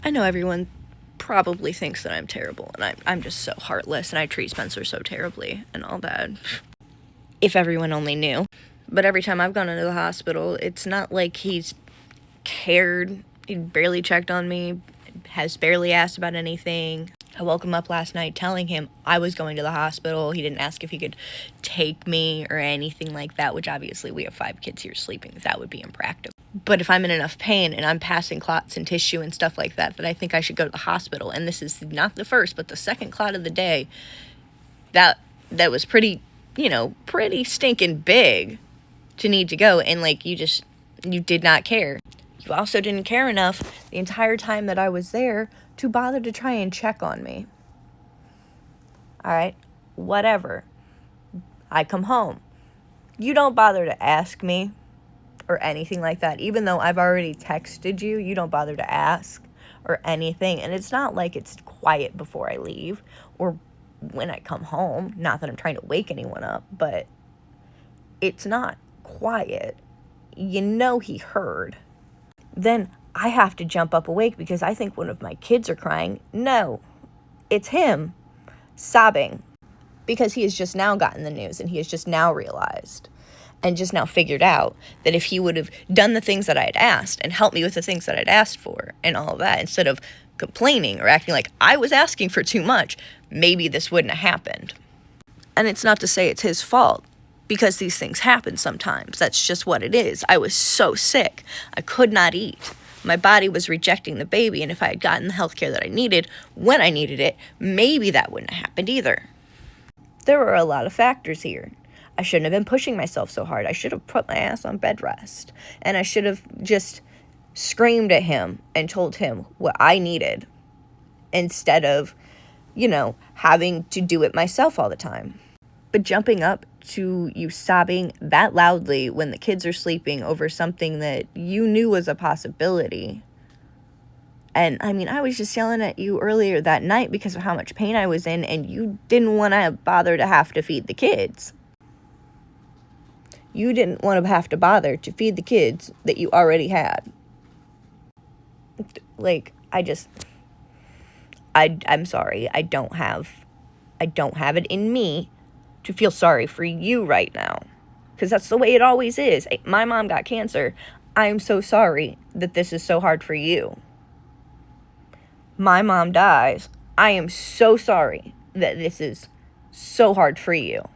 I know everyone probably thinks that I'm terrible, and I'm just so heartless, and I treat Spencer so terribly and all that. If everyone only knew. But every time I've gone into the hospital, it's not like he's cared. He barely checked on me, has barely asked about anything. I woke him up last night telling him I was going to the hospital. He didn't ask if he could take me or anything like that, which obviously we have 5 kids here sleeping. That would be impractical. But if I'm in enough pain and I'm passing clots and tissue and stuff like that, that I think I should go to the hospital. And this is not the first, but the second clot of the day, that was pretty stinking big to need to go. And, like, you did not care. You also didn't care enough the entire time that I was there to bother to try and check on me. All right, whatever. I come home. You don't bother to ask me or anything like that. Even though I've already texted you, you don't bother to ask or anything. And it's not like it's quiet before I leave or when I come home. Not that I'm trying to wake anyone up, but it's not quiet. You know he heard. Then I have to jump up awake because I think one of my kids are crying. No, it's him sobbing because he has just now gotten the news and he has just now realized and just now figured out that if he would have done the things that I had asked and helped me with the things that I'd asked for and all of that, instead of complaining or acting like I was asking for too much, maybe this wouldn't have happened. And it's not to say it's his fault, because these things happen sometimes. That's just what it is. I was so sick. I could not eat. My body was rejecting the baby, and if I had gotten the health care that I needed when I needed it, maybe that wouldn't have happened either. There were a lot of factors here. I shouldn't have been pushing myself so hard. I should have put my ass on bed rest, and I should have just screamed at him and told him what I needed instead of, having to do it myself all the time. But jumping up to you sobbing that loudly when the kids are sleeping over something that you knew was a possibility. And I was just yelling at you earlier that night because of how much pain I was in, and you didn't want to bother to have to feed the kids. You didn't want to have to bother to feed the kids that you already had. Like, I'm sorry. I don't have it in me to feel sorry for you right now, because that's the way it always is. My mom got cancer. I'm so sorry that this is so hard for you. My mom dies. I am so sorry that this is so hard for you.